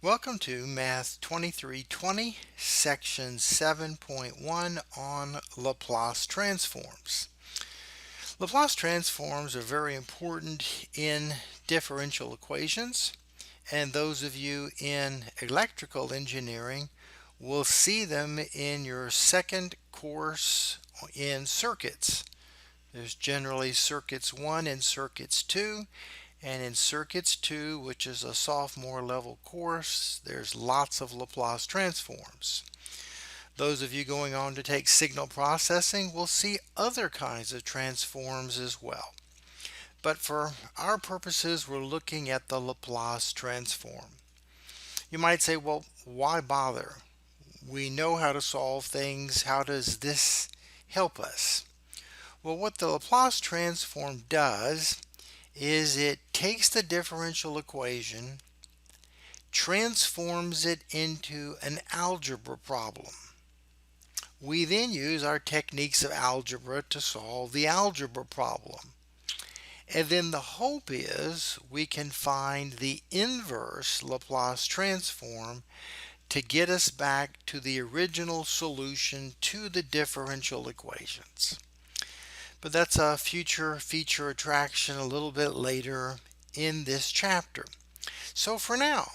Welcome to Math 2320, Section 7.1 on Laplace transforms. Laplace transforms are very important in differential equations, and those of you in electrical engineering will see them in your second course in circuits. There's generally circuits 1 and circuits 2. And in Circuits 2, which is a sophomore level course, there's lots of Laplace transforms. Those of you going on to take signal processing will see other kinds of transforms as well. But for our purposes, we're looking at the Laplace transform. You might say, well, why bother? We know how to solve things. How does this help us? Well, what the Laplace transform does is it takes the differential equation, transforms it into an algebra problem. We then use our techniques of algebra to solve the algebra problem. And then the hope is we can find the inverse Laplace transform to get us back to the original solution to the differential equations. But that's a future feature attraction a little bit later in this chapter. So for now,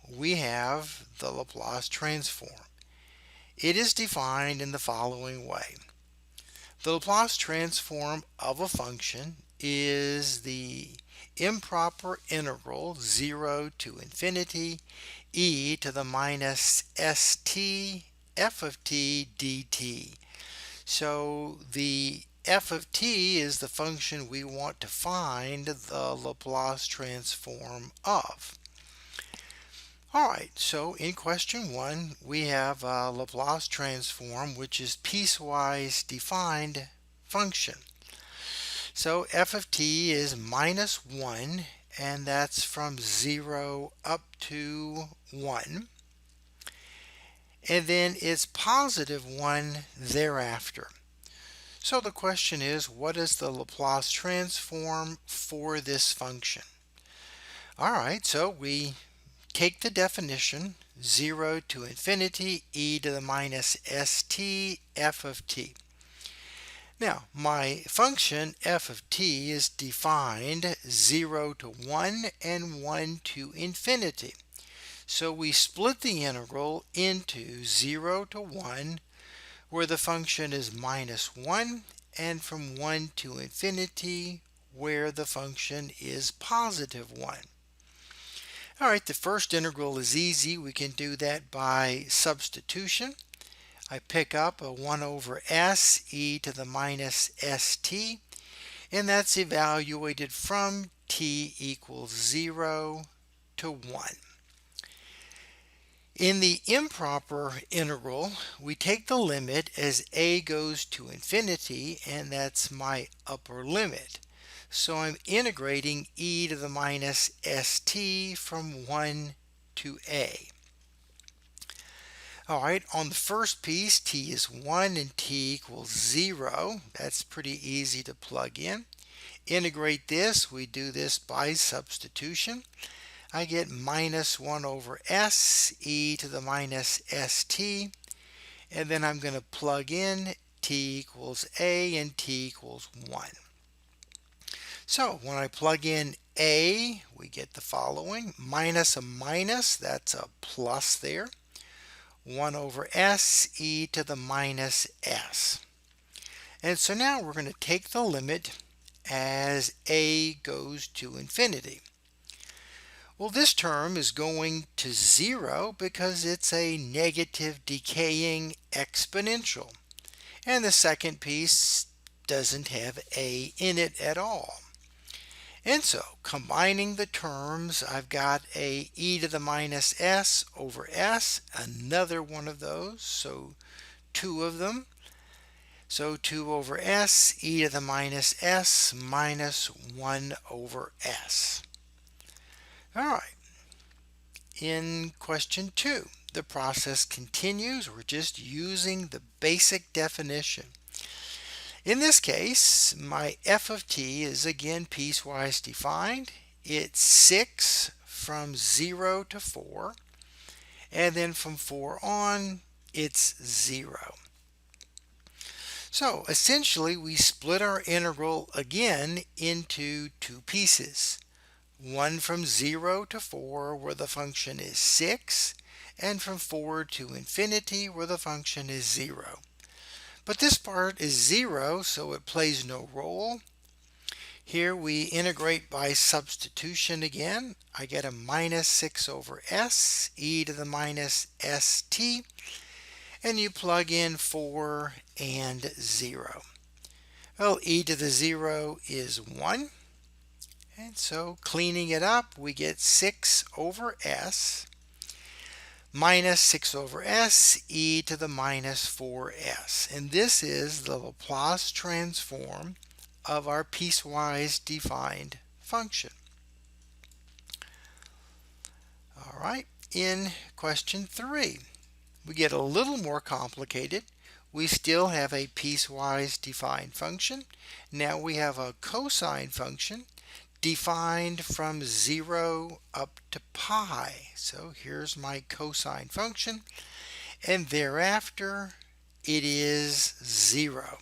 we have the Laplace transform. It is defined in the following way. The Laplace transform of a function is the improper integral 0 to infinity e to the minus st f of t dt. So the f of t is the function we want to find the Laplace transform of. Alright, so in question 1 we have a Laplace transform which is piecewise defined function. So f of t is minus 1, and that's from 0 up to 1. And then it's positive 1 thereafter. So the question is, what is the Laplace transform for this function? Alright, so we take the definition, 0 to infinity e to the minus st f of t. Now, my function f of t is defined 0 to 1 and 1 to infinity. So we split the integral into 0 to 1, where the function is minus 1, and from 1 to infinity, where the function is positive 1. Alright, the first integral is easy. We can do that by substitution. I pick up a 1 over s e to the minus st, and that's evaluated from t equals 0 to 1. In the improper integral, we take the limit as a goes to infinity, and that's my upper limit. So I'm integrating e to the minus st from 1 to a. Alright, on the first piece, t is 1 and t equals 0. That's pretty easy to plug in. Integrate this, we do this by substitution. I get minus 1 over s e to the minus st, and then I'm going to plug in t equals a and t equals 1. So when I plug in a, we get the following. Minus a minus, that's a plus there. 1 over s e to the minus s. And so now we're going to take the limit as a goes to infinity. Well, this term is going to 0 because it's a negative decaying exponential. And the second piece doesn't have a in it at all. And so, combining the terms, I've got a e to the minus s over s, another one of those, so 2 of them. So 2 over s, e to the minus s minus 1 over s. Alright, in question 2, the process continues. We're just using the basic definition. In this case, my f of t is again piecewise defined. It's 6 from 0 to 4. and then from 4 on, it's 0. So essentially, we split our integral again into two pieces. One from 0 to 4 where the function is 6, and from 4 to infinity where the function is 0. But this part is 0, so it plays no role. Here we integrate by substitution again. I get a minus 6 over s, e to the minus st, and you plug in 4 and 0. Well, e to the 0 is 1. And so cleaning it up, we get 6 over s minus 6 over s e to the minus 4s. And this is the Laplace transform of our piecewise defined function. All right, in question 3, we get a little more complicated. We still have a piecewise defined function. Now we have a cosine function defined from 0 up to pi. So here's my cosine function, and thereafter it is 0.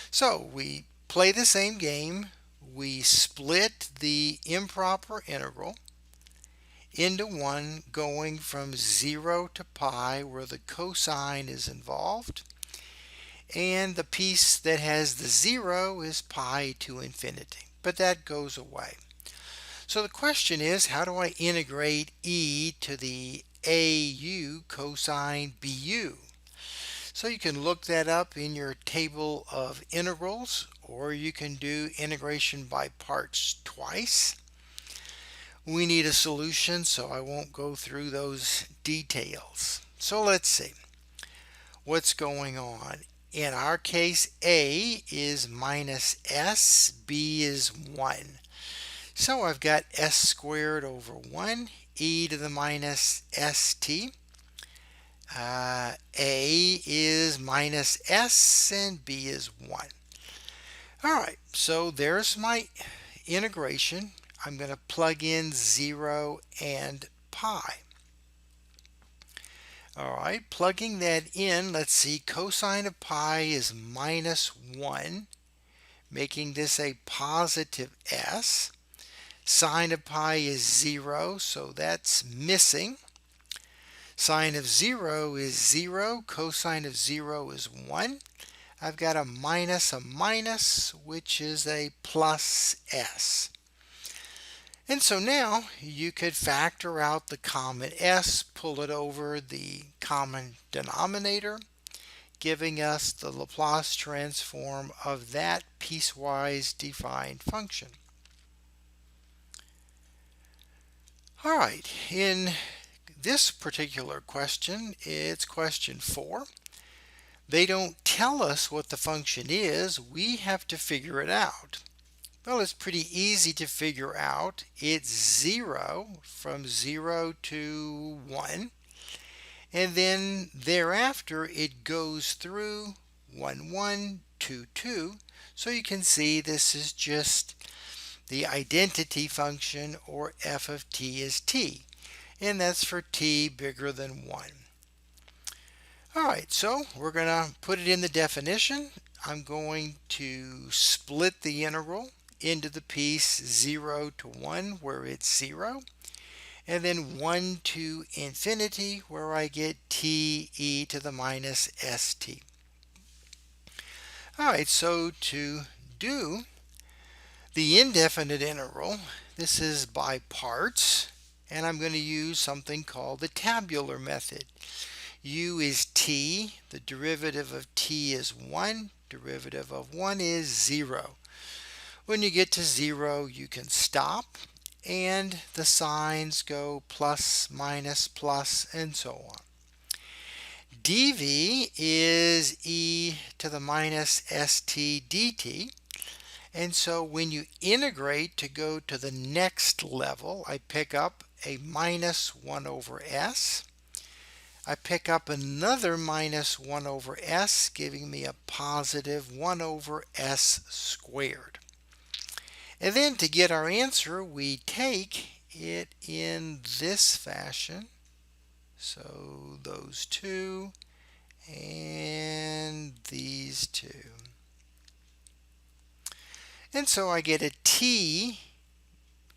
So we play the same game. We split the improper integral into one going from 0 to pi where the cosine is involved, and the piece that has the 0 is pi to infinity, but that goes away. So the question is, how do I integrate e to the au cosine bu? So you can look that up in your table of integrals, or you can do integration by parts twice. We need a solution, so I won't go through those details. So let's see what's going on. In our case, a is minus s, b is 1. So I've got s squared over 1, e to the minus st. A is minus s and b is 1. All right, so there's my integration. I'm going to plug in 0 and pi. All right, plugging that in, let's see, cosine of pi is minus 1, making this a positive s. Sine of pi is 0, so that's missing. Sine of 0 is 0, cosine of 0 is 1. I've got a minus, which is a plus s. And so now you could factor out the common s, pull it over the common denominator, giving us the Laplace transform of that piecewise defined function. All right, in this particular question, it's question 4. They don't tell us what the function is. We have to figure it out. Well, it's pretty easy to figure out. It's 0 from 0 to 1. And then thereafter, it goes through 1, 1, 2, 2. So you can see this is just the identity function, or f of t is t. And that's for t bigger than 1. All right, so we're going to put it in the definition. I'm going to split the integral into the piece 0 to 1 where it's 0, and then 1 to infinity where I get t e to the minus st. All right, so to do the indefinite integral, this is by parts, and I'm going to use something called the tabular method. U is t, the derivative of t is 1, derivative of 1 is 0. When you get to 0, you can stop, and the signs go plus, minus, plus, and so on. dv is e to the minus st dt, and so when you integrate to go to the next level, I pick up a minus 1 over s. I pick up another minus 1 over s, giving me a positive 1 over s squared. And then to get our answer, we take it in this fashion. So those two and these two. And so I get a t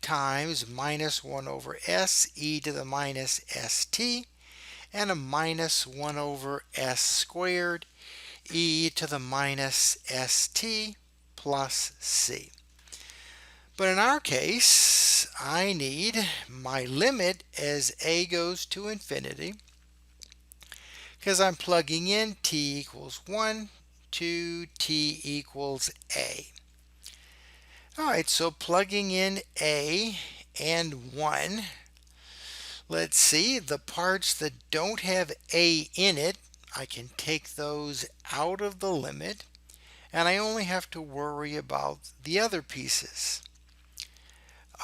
times minus 1 over s e to the minus st and a minus 1 over s squared e to the minus st plus c. But in our case, I need my limit as a goes to infinity because I'm plugging in t equals 1 to t equals a. All right, so plugging in a and 1, let's see, the parts that don't have a in it, I can take those out of the limit, and I only have to worry about the other pieces.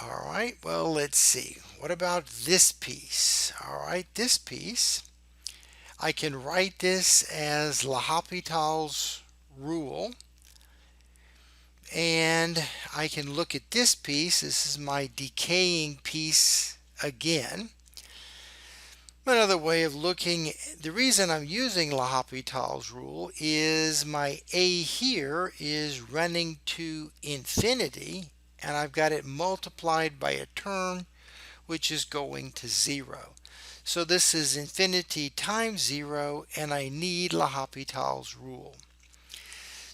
All right, well, let's see. What about this piece? All right, this piece, I can write this as L'Hopital's rule. And I can look at this piece. This is my decaying piece again. Another way of looking, the reason I'm using L'Hopital's rule is my a here is running to infinity, and I've got it multiplied by a term which is going to 0. So this is infinity times 0, and I need L'Hopital's rule.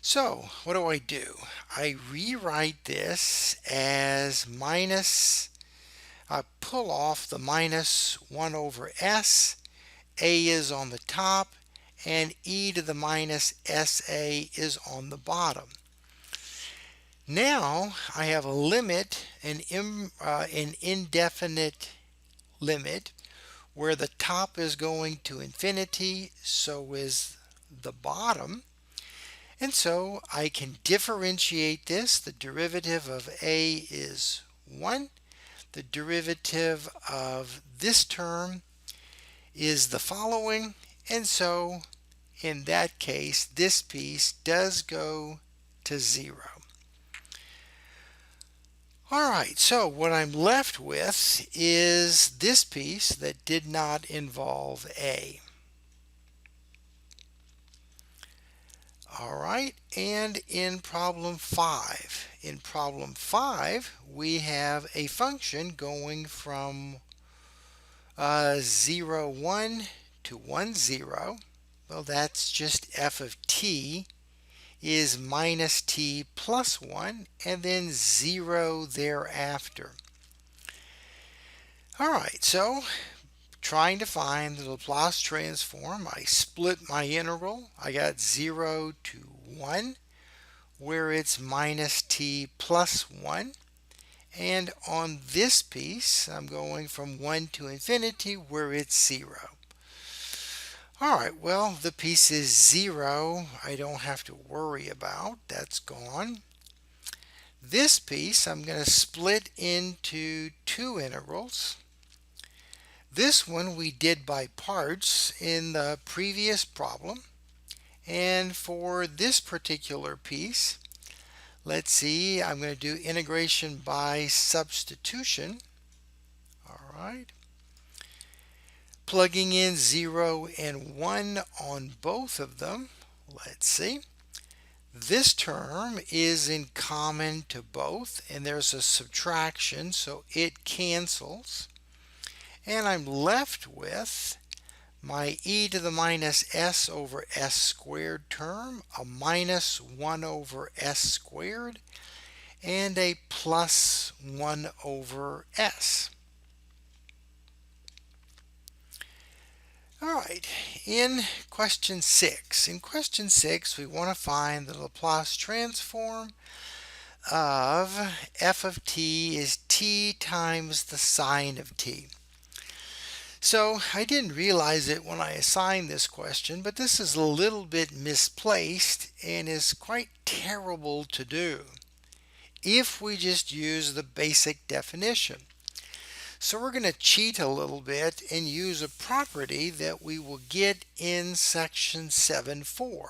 So what do? I rewrite this as minus, I pull off the minus 1 over s, a is on the top, and e to the minus sa is on the bottom. Now I have a limit, an indefinite limit, where the top is going to infinity, so is the bottom. And so I can differentiate this. The derivative of a is 1. The derivative of this term is the following. And so in that case, this piece does go to 0. All right, so what I'm left with is this piece that did not involve a. All right, and in problem 5. In problem 5, we have a function going from 0, 1 to 1, 0. Well, that's just f of t is minus t plus 1, and then 0 thereafter. All right, so trying to find the Laplace transform, I split my integral. I got 0 to 1, where it's minus t plus 1. And on this piece, I'm going from 1 to infinity, where it's 0. All right, well, the piece is 0. I don't have to worry about. That's gone. This piece, I'm going to split into two integrals. This one we did by parts in the previous problem. And for this particular piece, let's see, I'm going to do integration by substitution. All right. Plugging in 0 and 1 on both of them. Let's see. This term is in common to both, and there's a subtraction, so it cancels. And I'm left with my e to the minus s over s squared term, a minus 1 over s squared, and a plus 1 over s. All right, in question 6. In question 6, we want to find the Laplace transform of f of t is t times the sine of t. So I didn't realize it when I assigned this question, but this is a little bit misplaced and is quite terrible to do if we just use the basic definition. So we're going to cheat a little bit and use a property that we will get in section 7.4.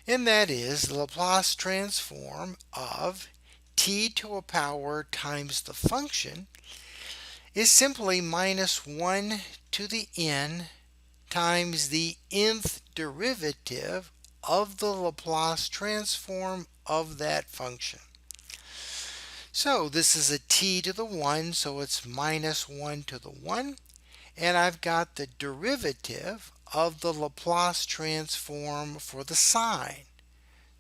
And that is the Laplace transform of t to a power times the function. is simply minus 1 to the n times the nth derivative of the Laplace transform of that function. So this is a t to the 1, so it's minus 1 to the 1. And I've got the derivative of the Laplace transform for the sine.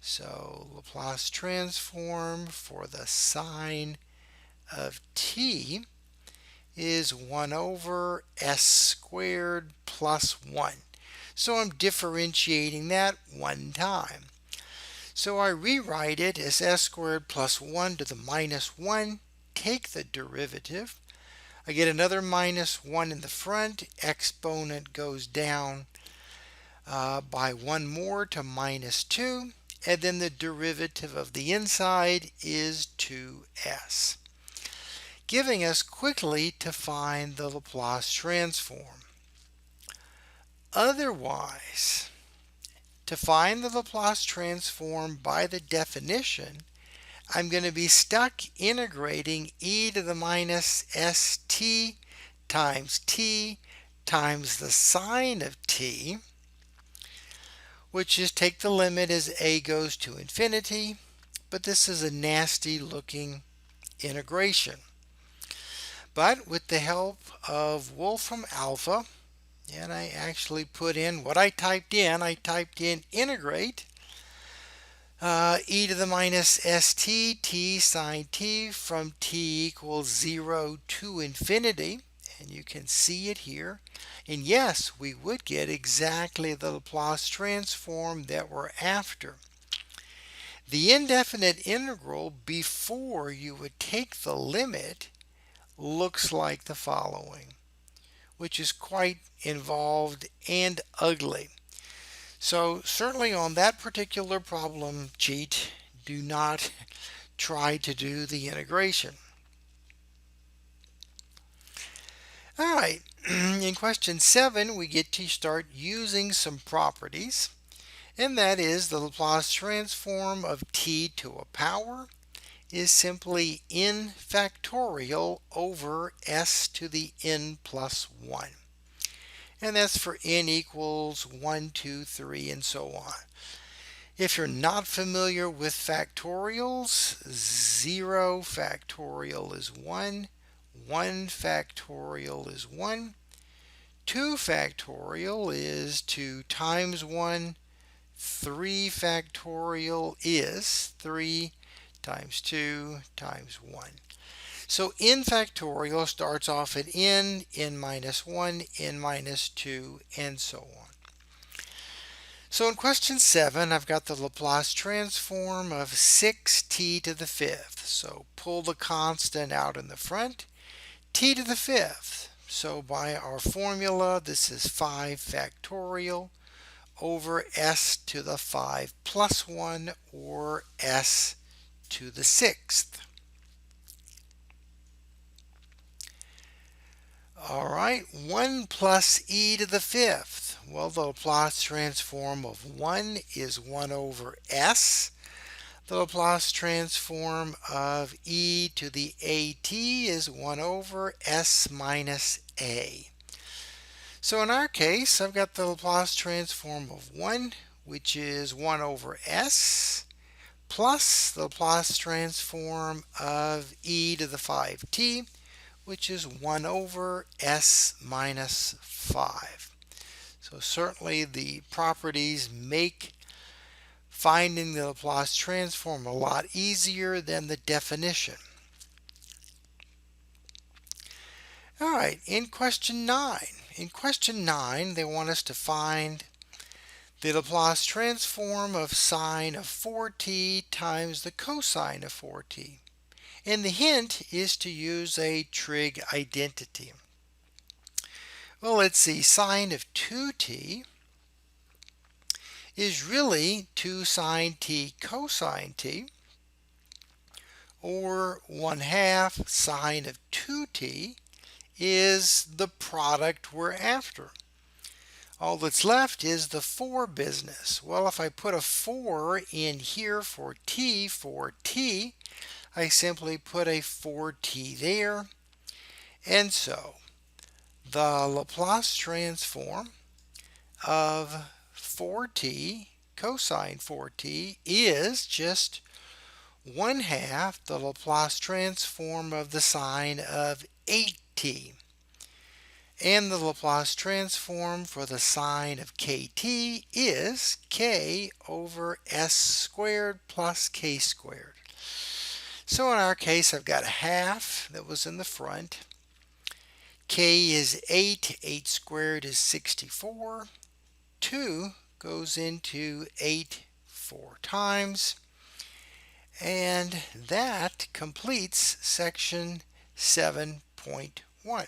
So Laplace transform for the sine of t is 1 over s squared plus 1. So I'm differentiating that one time. So I rewrite it as s squared plus 1 to the minus 1. Take the derivative. I get another minus 1 in the front. Exponent goes down by 1 more to minus 2. And then the derivative of the inside is 2s, giving us quickly to find the Laplace transform. Otherwise, to find the Laplace transform by the definition, I'm going to be stuck integrating e to the minus st times t times the sine of t, which is take the limit as a goes to infinity, but this is a nasty looking integration. But with the help of Wolfram Alpha, and I actually put in what I typed in integrate e to the minus st t sine t from t equals 0 to infinity, and you can see it here. And yes, we would get exactly the Laplace transform that we're after. The indefinite integral before you would take the limit looks like the following, which is quite involved and ugly. So certainly on that particular problem cheat, do not try to do the integration. All right, in question 7, we get to start using some properties, and that is the Laplace transform of t to a power is simply n factorial over s to the n plus 1. And that's for n equals 1, 2, 3, and so on. If you're not familiar with factorials, 0 factorial is 1, 1 factorial is 1, 2 factorial is 2 times 1, 3 factorial is 3 times 2 times 1. So n factorial starts off at n minus 1, n minus 2, and so on. So in question 7, I've got the Laplace transform of 6t to the 5th. So pull the constant out in the front, t to the 5th. So by our formula, this is 5 factorial over s to the 5 plus 1, or s to the 6th. All right, 1 plus e to the 5th. Well, the Laplace transform of 1 is 1 over s. The Laplace transform of e to the at is 1 over s minus a. So in our case, I've got the Laplace transform of 1, which is 1 over s, plus the Laplace transform of e to the 5t, which is 1 over s minus 5. So certainly the properties make finding the Laplace transform a lot easier than the definition. All right, in question 9. In question 9, they want us to find the Laplace transform of sine of 4t times the cosine of 4t. And the hint is to use a trig identity. Well, let's see, sine of 2t is really 2 sine t cosine t, or 1/2 sine of 2t is the product we're after. All that's left is the 4 business. Well, if I put a 4 in here for t, I simply put a 4t there. And so the Laplace transform of 4t cosine 4t is just 1/2 the Laplace transform of the sine of 8t. And the Laplace transform for the sine of kt is k over s squared plus k squared. So in our case, I've got a half that was in the front. K is 8. 8 squared is 64. 2 goes into 8 4 times. And that completes section 7.1.